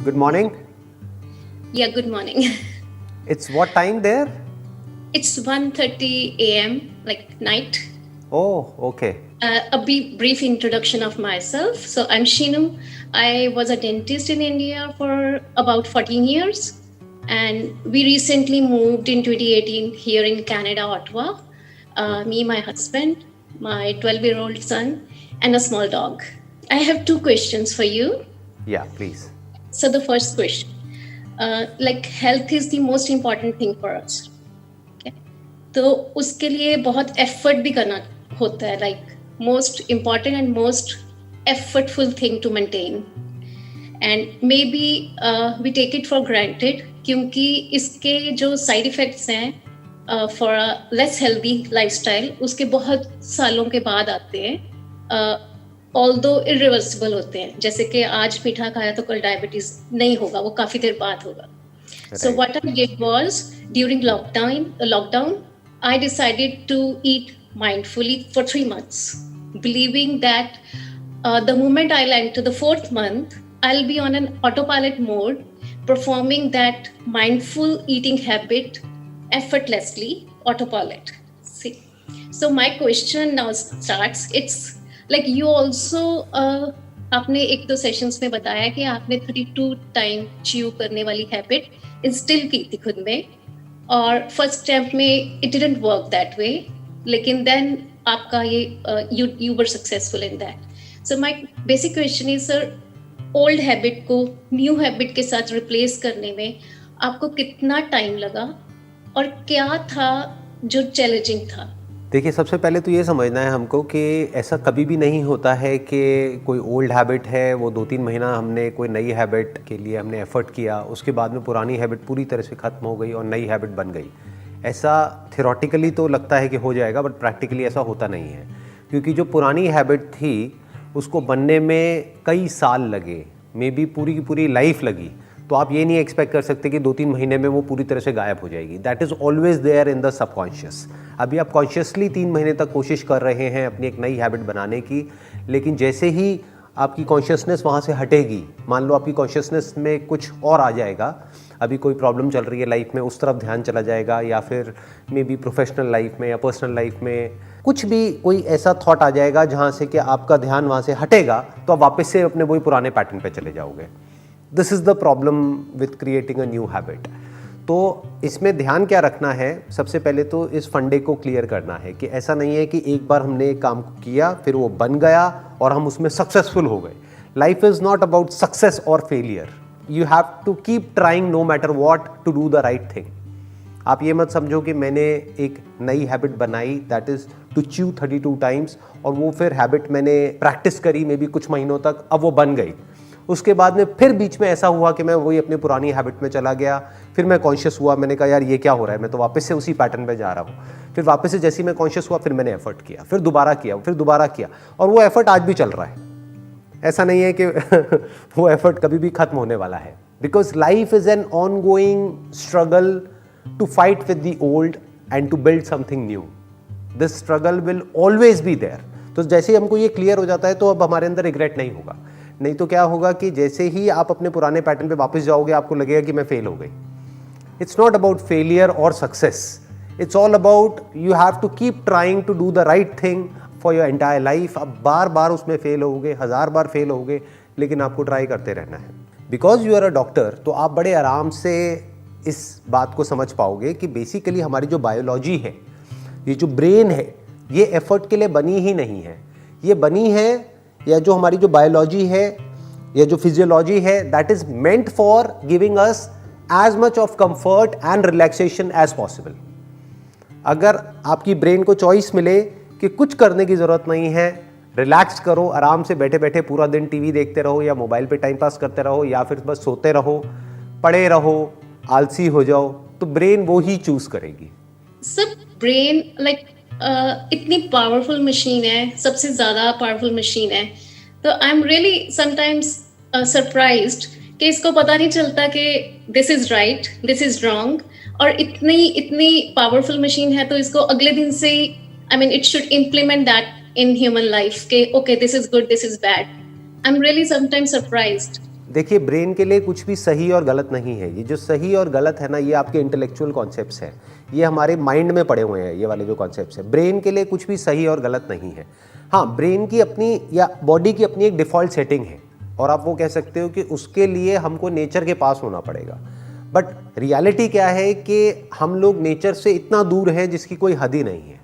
Good morning. Yeah, good morning. It's what time there? It's 1:30 a.m., like night. Oh, okay. Brief introduction of myself. So I'm Shinu. I was a dentist in India for about 14 years. And we recently moved in 2018 here in Canada, Ottawa. Me, my husband, my 12-year-old son, and a small dog. I have two questions for you. Yeah, please. So the first question, like health is the most important thing for us. Okay? तो उसके लिए बहुत effort भी करना होता है, like most important and most effortful thing to maintain and may be we take it for granted, क्योंकि इसके जो साइड इफेक्ट्स हैं for a less healthy lifestyle उसके बहुत सालों के बाद आते हैं, ऑल्दो इरिवर्सिबल होते हैं। जैसे कि आज मीठा खाया तो कल डायबिटीज नहीं होगा, वो काफी देर बाद होगा। So Right. what I did was during lockdown, I decided to eat mindfully for 3 months, believing that the moment I'll enter the fourth month, I'll be on an autopilot mode, performing that mindful eating habit effortlessly, autopilot. See, so my question now starts. It's like you also आपने एक दो sessions में बताया कि आपने 32 time chew करने वाली habit instil की थी खुद में, और फर्स्ट अटेम्प्ट में it didn't work that way, लेकिन देन आपका ये you were successful in that. So my basic question is sir, old habit को न्यू हैबिट के साथ रिप्लेस करने में आपको कितना टाइम लगा और क्या था जो चैलेंजिंग था? देखिए, सबसे पहले तो ये समझना है हमको कि ऐसा कभी भी नहीं होता है कि कोई ओल्ड हैबिट है, वो 2-3 महीना हमने कोई नई हैबिट के लिए हमने एफ़र्ट किया, उसके बाद में पुरानी हैबिट पूरी तरह से ख़त्म हो गई और नई हैबिट बन गई। ऐसा थ्योरेटिकली तो लगता है कि हो जाएगा, बट प्रैक्टिकली ऐसा होता नहीं है, क्योंकि जो पुरानी हैबिट थी उसको बनने में कई साल लगे, मे बी पूरी की पूरी लाइफ लगी। तो आप ये नहीं एक्सपेक्ट कर सकते कि 2-3 महीने में वो पूरी तरह से गायब हो जाएगी। That is always there in the subconscious. अभी आप कॉन्शियसली 3 महीने तक कोशिश कर रहे हैं अपनी एक नई हैबिट बनाने की, लेकिन जैसे ही आपकी कॉन्शियसनेस वहाँ से हटेगी, मान लो आपकी कॉन्शियसनेस में कुछ और आ जाएगा, अभी कोई प्रॉब्लम चल रही है लाइफ में, उस तरफ ध्यान चला जाएगा, या फिर मे बी प्रोफेशनल लाइफ में या पर्सनल लाइफ में कुछ भी कोई ऐसा थॉट आ जाएगा जहाँ से कि आपका ध्यान वहाँ से हटेगा, तो आप वापस से अपने वही पुराने पैटर्न पे चले जाओगे। This is the problem with creating a new habit. तो इसमें ध्यान क्या रखना है, सबसे पहले तो इस फंडे को क्लियर करना है कि ऐसा नहीं है कि एक बार हमने एक काम किया फिर वो बन गया और हम उसमें सक्सेसफुल हो गए। Life is not about success और failure. You have to keep trying no matter what to do the right thing. आप ये मत समझो कि मैंने एक नई हैबिट बनाई, that is to chew 32 times, और वो फिर हैबिट मैंने प्रैक्टिस करी मे बी कुछ महीनों तक, अब वो बन गई। उसके बाद में फिर बीच में ऐसा हुआ कि मैं वही अपनी पुरानी हैबिट में चला गया, फिर मैं कॉन्शियस हुआ, मैंने कहा यार ये क्या हो रहा है, मैं तो वापस से उसी पैटर्न पे जा रहा हूँ। फिर वापस से जैसे ही मैं कॉन्शियस हुआ फिर मैंने एफर्ट किया, फिर दोबारा किया, फिर दोबारा किया, और वो एफर्ट आज भी चल रहा है। ऐसा नहीं है कि वो एफर्ट कभी भी खत्म होने वाला है, because life is an on going struggle to fight with the old and to build something new. This struggle will always be there. तो जैसे ही हमको ये क्लियर हो जाता है तो अब हमारे अंदर रिग्रेट नहीं होगा। नहीं तो क्या होगा कि जैसे ही आप अपने पुराने पैटर्न पे वापस जाओगे आपको लगेगा कि मैं फेल हो गई। इट्स नॉट अबाउट फेलियर और success, it's all about you have to keep trying to do the right thing for your entire life. अब बार बार उसमें फेल होगे, 1000 बार फेल होगे, लेकिन आपको ट्राई करते रहना है। Because you are a doctor, तो आप बड़े आराम से इस बात को समझ पाओगे कि बेसिकली हमारी जो बायोलॉजी है, ये जो ब्रेन है, ये एफर्ट के लिए बनी ही नहीं है। ये बनी है, या जो हमारी जो बायोलॉजी है या जो फिजियोलॉजी है, that is meant for giving us as much of comfort and relaxation as possible. अगर आपकी ब्रेन को चॉइस मिले कि कुछ करने की ज़रूरत नहीं है, रिलैक्स करो, आराम से बैठे बैठे पूरा दिन टीवी देखते रहो या मोबाइल पे टाइम पास करते रहो या फिर बस सोते रहो, पड़े रहो, आलसी हो जाओ, तो ब्रेन वो ही चूज करेगी। सब ब्रेन लाइक इतनी पावरफुल मशीन है, सबसे ज़्यादा पावरफुल मशीन है। तो आई एम रियली समटाइम्स सरप्राइज्ड कि इसको पता नहीं चलता कि this is right, this is wrong, और इतनी इतनी पावरफुल मशीन है तो इसको अगले दिन से ही I mean it should implement that in human life के okay this is good, this is bad. I am really sometimes surprised. देखिए, ब्रेन के लिए कुछ भी सही और गलत नहीं है। ये जो सही और गलत है ना, ये आपके इंटेलेक्चुअल कॉन्सेप्ट्स हैं, ये हमारे माइंड में पड़े हुए हैं। ये वाले जो कॉन्सेप्ट्स हैं, ब्रेन के लिए कुछ भी सही और गलत नहीं है। हाँ, ब्रेन की अपनी या बॉडी की अपनी एक डिफ़ॉल्ट सेटिंग है, और आप वो कह सकते हो कि उसके लिए हमको नेचर के पास होना पड़ेगा। बट रियलिटी क्या है कि हम लोग नेचर से इतना दूर हैं जिसकी कोई हद ही नहीं है।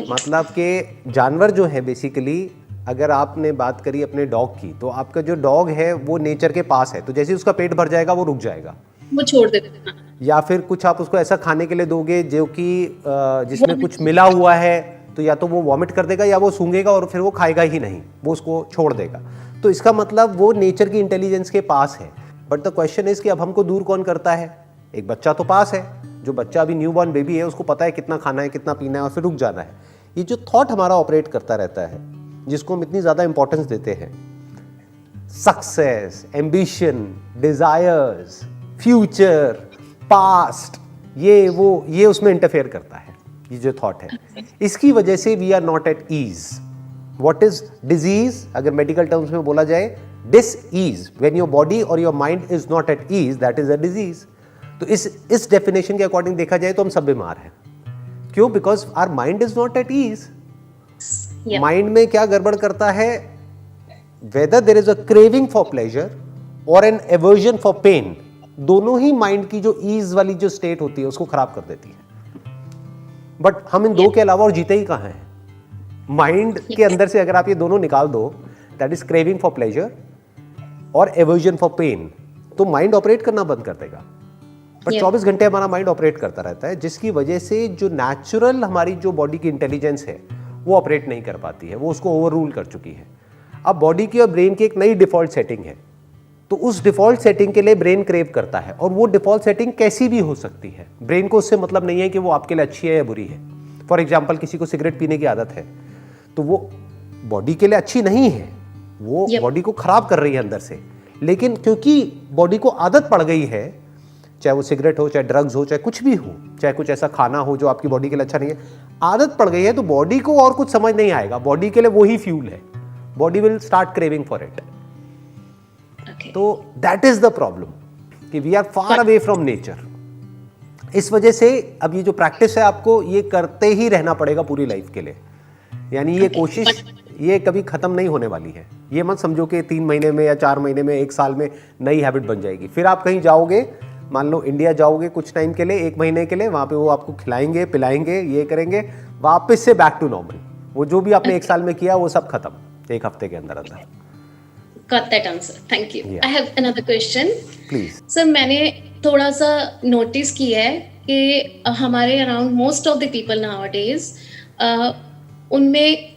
मतलब कि जानवर जो है बेसिकली, अगर आपने बात करी अपने डॉग की, तो आपका जो डॉग है वो नेचर के पास है, तो जैसे उसका पेट भर जाएगा वो रुक जाएगा, वो छोड़ देते हैं। या फिर कुछ आप उसको ऐसा खाने के लिए दोगे जो कि जिसमें कुछ मिला हुआ है, तो या तो वो वॉमिट कर देगा या वो सूंघेगा और फिर वो खाएगा ही नहीं, वो उसको छोड़ देगा। तो इसका मतलब वो नेचर की इंटेलिजेंस के पास है। बट द क्वेश्चन इज कि अब हमको दूर कौन करता है? एक बच्चा तो पास है, जो बच्चा अभी न्यू बॉर्न बेबी है, उसको पता है कितना खाना है, कितना पीना है और फिर रुक जाना है। ये जो थॉट हमारा ऑपरेट करता रहता है, जिसको हम इतनी ज़्यादा इंपॉर्टेंस देते हैं, success, ambition, desires, future, past, ये वो, ये उसमें इंटरफेयर करता है। ये जो थॉट है, इसकी वजह से we are not at ease. What is disease? अगर मेडिकल टर्म्स में बोला जाए, dis ease, when your body और your mind is not at ease, that is a disease. तो इस डेफिनेशन के अकॉर्डिंग देखा जाए तो हम सब बीमार हैं। क्यों? Because our mind is not at ease. Mind में क्या गड़बड़ करता है? Whether there is a craving for pleasure और एन एवर्जन फॉर पेन, दोनों ही माइंड की जो ईज वाली जो स्टेट होती है उसको खराब कर देती है। बट हम इन दो के अलावा और जीते ही कहां हैं? माइंड के अंदर से अगर आप ये दोनों निकाल दो, that is craving for pleasure और एवर्जन फॉर पेन, तो माइंड ऑपरेट करना बंद कर देगा। बट 24 घंटे हमारा माइंड ऑपरेट करता रहता है, जिसकी वजह से जो नेचुरल हमारी जो बॉडी की इंटेलिजेंस है वो ऑपरेट नहीं कर पाती है, वो उसको ओवर रूल कर चुकी है। अब बॉडी की और ब्रेन की एक नई डिफॉल्ट सेटिंग है, तो उस डिफॉल्ट सेटिंग के लिए ब्रेन क्रेव करता है, और वो डिफॉल्ट सेटिंग कैसी भी हो सकती है। ब्रेन को उससे मतलब नहीं है कि वो आपके लिए अच्छी है या बुरी है। फॉर एग्जाम्पल, किसी को सिगरेट पीने की आदत है, तो वो बॉडी के लिए अच्छी नहीं है, वो बॉडी को खराब कर रही है अंदर से। लेकिन क्योंकि बॉडी को आदत पड़ गई है, चाहे वो सिगरेट हो, चाहे ड्रग्स हो, चाहे कुछ भी हो, चाहे कुछ ऐसा खाना हो जो आपकी बॉडी के लिए अच्छा नहीं है, आदत पड़ गई है, तो बॉडी को और कुछ समझ नहीं आएगा, बॉडी के लिए वही फ्यूल है, body will start craving for it. तो दैट इज द प्रॉब्लम कि we are far away from nature. इस वजह से अब ये जो प्रैक्टिस है, आपको ये करते ही रहना पड़ेगा पूरी लाइफ के लिए। यानी ये कोशिश ये कभी खत्म नहीं होने वाली है। ये मत समझो कि 3 महीने में या 4 महीने में, 1 साल में नई हैबिट बन जाएगी। फिर आप कहीं जाओगे, मान लो इंडिया जाओगे कुछ टाइम के लिए, 1 महीने के लिए, वहां पे वो आपको खिलाएंगे, पिलाएंगे, ये करेंगे, वापस से बैक टू नॉर्मल। वो जो भी आपने 1 साल में किया वो सब खत्म 1 हफ्ते के अंदर अंदर। Got that answer. Thank you. I have another question. Please. Sir, मैंने थोड़ा सा नोटिस किया है कि हमारे around most of the people nowadays, उनमें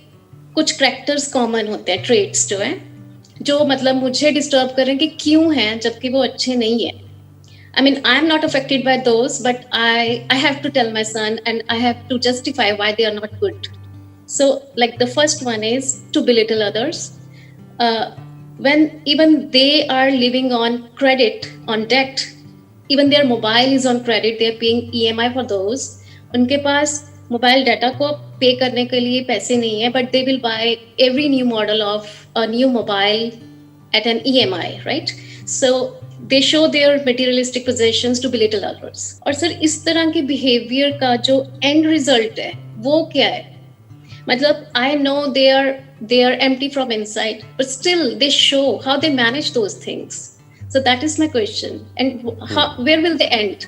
कुछ करैक्टर्स कॉमन होते हैं, ट्रेट्स जो हैं, जो मतलब मुझे डिस्टर्ब कर रहे हैं कि क्यों हैं, जबकि वो अच्छे नहीं है। I mean, I am not affected by those, but I have to tell my son and I have to justify why they are not good. So, like the first one is to belittle others. When even they are living on credit, on debt, even their mobile is on credit, they are paying EMI for those. उनके पास mobile data को पे करने के लिए पैसे नहीं है, but they will buy every new model of a new mobile at an EMI, right? So they show their materialistic possessions to belittle others. और सर, इस तरह के behavior का जो end result है वो क्या है? मतलब I know they are empty from inside, but still they show how they manage those things. So that is my question. And where will they end?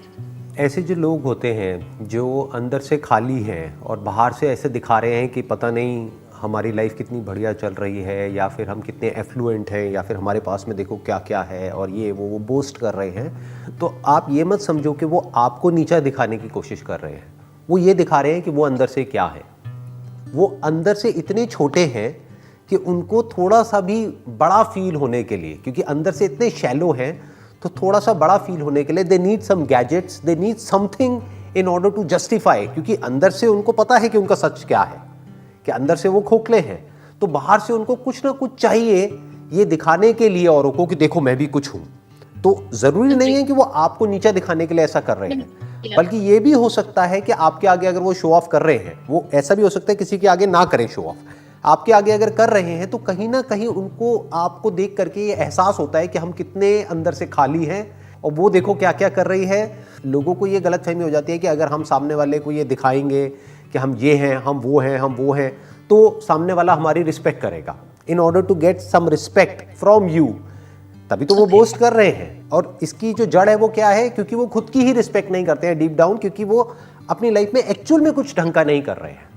ऐसे जो लोग होते हैं जो अंदर से खाली हैं और बाहर से ऐसे दिखा रहे हैं कि पता नहीं हमारी लाइफ कितनी बढ़िया चल रही है, या फिर हम कितने एफ्लुएंट हैं, या फिर हमारे पास में देखो क्या क्या है, और ये वो बोस्ट कर रहे हैं, तो आप ये मत समझो कि वो आपको नीचा दिखाने की कोशिश कर रहे हैं। वो ये दिखा रहे हैं कि वो अंदर से क्या है। वो अंदर से इतने छोटे हैं कि उनको थोड़ा सा भी बड़ा फील होने के लिए, क्योंकि अंदर से इतने शैलो हैं, तो थोड़ा सा बड़ा फील होने के लिए they need some gadgets, they need something in order to justify, क्योंकि अंदर से उनको पता है कि उनका सच क्या है, कि अंदर से वो खोखले हैं। तो बाहर से उनको कुछ ना कुछ चाहिए ये दिखाने के लिए औरों को कि देखो मैं भी कुछ हूँ। तो ज़रूरी नहीं है कि वो आपको नीचा दिखाने के लिए ऐसा कर रहे हैं, बल्कि ये भी हो सकता है कि आपके आगे अगर वो शो ऑफ कर रहे हैं, वो ऐसा भी हो सकता है किसी के आगे ना करें शो ऑफ, आपके आगे अगर कर रहे हैं तो कहीं ना कहीं उनको आपको देख करके ये एहसास होता है कि हम कितने अंदर से खाली हैं, और वो देखो क्या क्या कर रही है। लोगों को ये गलतफहमी हो जाती है कि अगर हम सामने वाले को ये दिखाएंगे कि हम ये हैं, हम वो हैं, हम वो हैं, तो सामने वाला हमारी रिस्पेक्ट करेगा। In order to get some respect from you, तभी तो वो बोस्ट कर रहे हैं। और इसकी जो जड़ है वो क्या है? क्योंकि वो खुद की ही रिस्पेक्ट नहीं करते हैं डीप डाउन, क्योंकि वो अपनी लाइफ में एक्चुअल में कुछ ढंग का नहीं कर रहे हैं।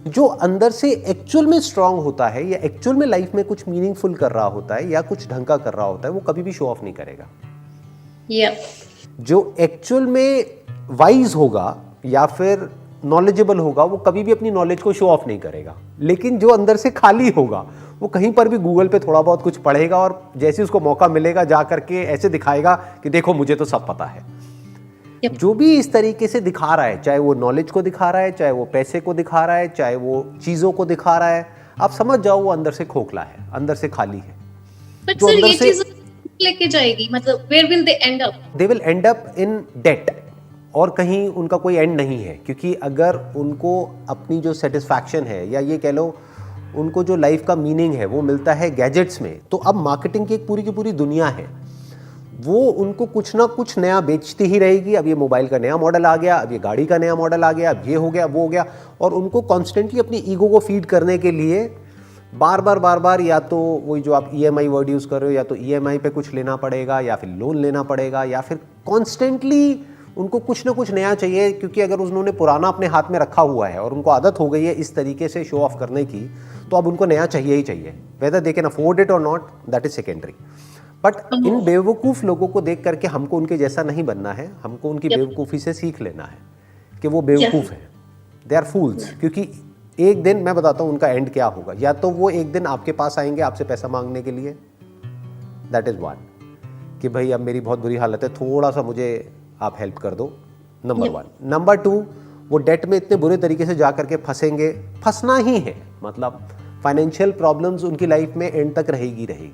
जो अंदर से एक्चुअल में स्ट्रांग होता है या एक्चुअल में लाइफ में कुछ मीनिंगफुल कर रहा होता है या कुछ ढंग का कर रहा होता है, वो कभी भी शो ऑफ नहीं करेगा। जो एक्चुअल में वाइज होगा या फिर नॉलेजेबल होगा, वो कभी भी अपनी नॉलेज को शो ऑफ नहीं करेगा। लेकिन जो अंदर से खाली होगा, वो कहीं पर भी गूगल पे थोड़ा बहुत कुछ पढ़ेगा और जैसे उसको मौका मिलेगा जा करके ऐसे दिखाएगा कि देखो मुझे तो सब पता है। जो भी इस तरीके से दिखा रहा है, चाहे वो नॉलेज को दिखा रहा है, चाहे वो पैसे को दिखा रहा है, चाहे वो चीजों को दिखा रहा है, आप समझ जाओ वो अंदर से खोखला है, अंदर से खाली है। बट सर ये चीज लेके जाएगी, मतलब where will they end up? They will end up in debt, और कहीं उनका कोई एंड नहीं है। क्योंकि अगर उनको अपनी जो सेटिस्फैक्शन है या ये कह लो उनको जो लाइफ का मीनिंग है वो मिलता है गैजेट्स में, तो अब मार्केटिंग की एक पूरी की पूरी दुनिया है, वो उनको कुछ ना कुछ नया बेचती ही रहेगी। अब ये मोबाइल का नया मॉडल आ गया, अब ये गाड़ी का नया मॉडल आ गया, अब ये हो गया, वो हो गया, और उनको कॉन्स्टेंटली अपनी ईगो को फीड करने के लिए बार बार या तो वही जो आप EMI वर्ड यूज़ कर रहे हो, या तो EMI पे कुछ लेना पड़ेगा, या फिर लोन लेना पड़ेगा, या फिर कॉन्स्टेंटली उनको कुछ ना कुछ नया चाहिए। क्योंकि अगर उन्होंने पुराना अपने हाथ में रखा हुआ है और उनको आदत हो गई है इस तरीके से शो ऑफ करने की, तो अब उनको नया चाहिए ही चाहिए। Whether they can afford it और not, that is secondary. But इन बेवकूफ़ लोगों को देख करके हमको उनके जैसा नहीं बनना है, हमको उनकी बेवकूफ़ी से सीख लेना है कि वो बेवकूफ़ हैं, दे आर फूल्स। क्योंकि एक दिन मैं बताता हूँ उनका एंड क्या होगा। या तो वो एक दिन आपके पास आएंगे आपसे पैसा मांगने के लिए, दैट इज़ वन, कि भाई अब मेरी बहुत बुरी हालत है, थोड़ा सा मुझे आप हेल्प कर दो, नंबर वन। नंबर टू, वो डेट में इतने बुरे तरीके से जा करके फंसेंगे, फंसना ही है, मतलब फाइनेंशियल प्रॉब्लम्स उनकी लाइफ में एंड तक रहेगी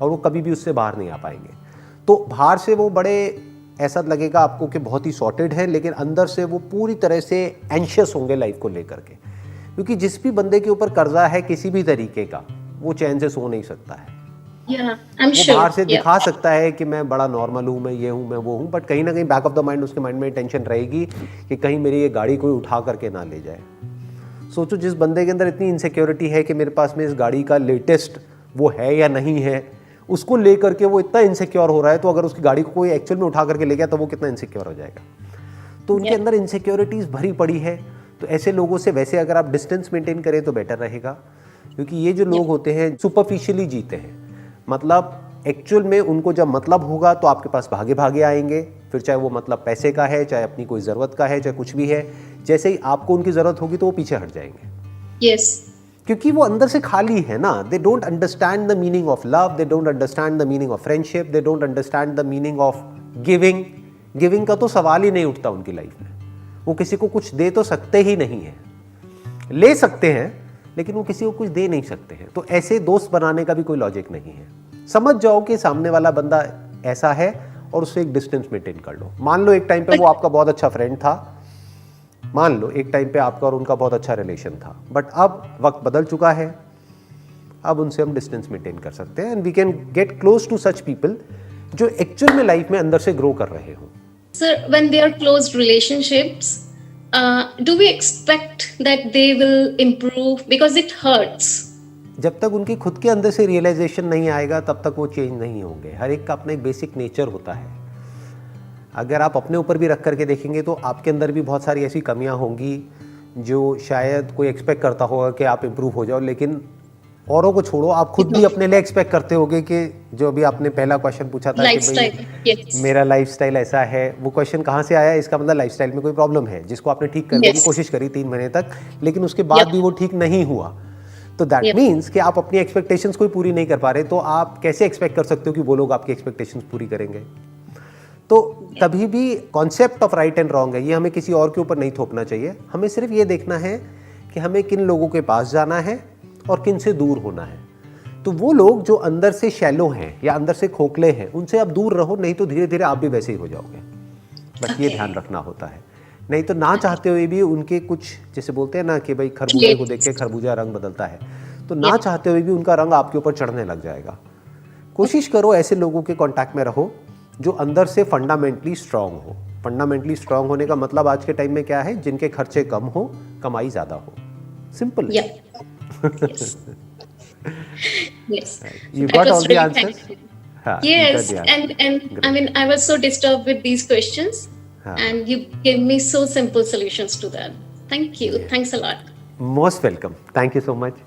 और वो कभी भी उससे बाहर नहीं आ पाएंगे। तो बाहर से वो बड़े ऐसा लगेगा आपको कि बहुत ही सॉर्टेड है, लेकिन अंदर से वो पूरी तरह से एंशियस होंगे लाइफ को लेकर के। क्योंकि जिस भी बंदे के ऊपर कर्जा है किसी भी तरीके का, वो चैन से सो नहीं सकता है। वो बाहर से दिखा सकता है कि मैं बड़ा नॉर्मल हूँ, मैं ये हूँ, मैं वो हूँ, बट कहीं ना कहीं बैक ऑफ द माइंड उसके माइंड में टेंशन रहेगी कि कहीं मेरी ये गाड़ी कोई उठा करके ना ले जाए। सोचो जिस बंदे के अंदर इतनी इनसिक्योरिटी है कि मेरे पास में इस गाड़ी का लेटेस्ट वो है या नहीं है, उसको लेकर के वो इतना इनसिक्योर हो रहा है, तो अगर उसकी गाड़ी को कोई एक्चुअल में उठा करके ले गया तो वो कितना इनसिक्योर हो जाएगा। तो उनके अंदर इनसिक्योरिटीज़ भरी पड़ी है। तो ऐसे लोगों से वैसे अगर आप डिस्टेंस मेंटेन करें तो बेटर रहेगा। क्योंकि ये जो लोग होते हैं सुपरफिशियली जीते हैं, मतलब एक्चुअल में उनको जब मतलब होगा तो आपके पास भागे भागे आएंगे, फिर चाहे वो मतलब पैसे का है, चाहे अपनी कोई ज़रूरत का है, चाहे कुछ भी है। जैसे ही आपको उनकी ज़रूरत होगी तो वो पीछे हट जाएंगे। क्योंकि वो अंदर से खाली है ना। They don't understand the meaning of love, they don't understand the meaning of friendship, they don't understand the meaning of giving का तो सवाल ही नहीं उठता उनकी लाइफ में। वो किसी को कुछ दे तो सकते ही नहीं है, ले सकते हैं लेकिन वो किसी को कुछ दे नहीं सकते हैं। तो ऐसे दोस्त बनाने का भी कोई लॉजिक नहीं है। समझ जाओ कि सामने वाला बंदा ऐसा है और उससे एक डिस्टेंस मेंटेन कर लो। मान लो एक टाइम पे वो आपका बहुत अच्छा फ्रेंड था, मान लो एक टाइम पे आपका और उनका बहुत अच्छा रिलेशन था, बट अब वक्त बदल चुका है, अब उनसे हम डिस्टेंस मेंटेन कर सकते हैं। And we can get close to such people जो एक्चुअल में लाइफ में अंदर से ग्रो कर रहे हो। Sir, when they are close relationships, do we expect that they will improve? Because it hurts. जब तक उनकी खुद के अंदर से रियलाइजेशन नहीं आएगा तब तक वो चेंज नहीं होंगे। हर एक का अपना एक बेसिक नेचर होता है। अगर आप अपने ऊपर भी रख करके देखेंगे तो आपके अंदर भी बहुत सारी ऐसी कमियां होंगी जो शायद कोई एक्सपेक्ट करता होगा कि आप इम्प्रूव हो जाओ, लेकिन औरों को छोड़ो, आप खुद भी अपने लिए एक्सपेक्ट करते होगे कि जो अभी आपने पहला क्वेश्चन पूछा था कि भाई मेरा लाइफस्टाइल ऐसा है, वो क्वेश्चन कहाँ से आया? इसका मतलब लाइफस्टाइल में कोई प्रॉब्लम है जिसको आपने ठीक करने की कोशिश करी 3 महीने तक, लेकिन उसके बाद भी वो ठीक नहीं हुआ। तो दैट मीन्स कि आप अपनी एक्सपेक्टेशंस कोई पूरी नहीं कर पा रहे, तो आप कैसे एक्सपेक्ट कर सकते हो कि वो लोग आपकी एक्सपेक्टेशंस पूरी करेंगे? तो कभी भी concept of right and wrong है, ये हमें किसी और के ऊपर नहीं थोपना चाहिए। हमें सिर्फ ये देखना है कि हमें किन लोगों के पास जाना है और किन से दूर होना है। तो वो लोग जो अंदर से शैलो हैं या अंदर से खोखले हैं, उनसे आप दूर रहो, नहीं तो धीरे धीरे आप भी वैसे ही हो जाओगे। बस ये ध्यान रखना होता है। नहीं तो ना चाहते हुए भी उनके कुछ, जैसे बोलते हैं ना कि भाई खरबूजे को देख के खरबूजा रंग बदलता है, तो ना चाहते हुए भी उनका रंग आपके ऊपर चढ़ने लग जाएगा। कोशिश करो ऐसे लोगों के कांटेक्ट में रहो जो अंदर से फंडामेंटली स्ट्रांग हो। फंडामेंटली स्ट्रांग होने का मतलब आज के टाइम में क्या है, जिनके खर्चे कम हो, कमाई ज्यादा हो। Simple. Yeah. Yes. Yes. You That got was all the really answers? thankful. हाँ, you got Yes, the answer. and I mean, I was so disturbed with these questions, and you gave me so simple solutions to that. Thank you. Thanks a lot. Most welcome. Thank you so much.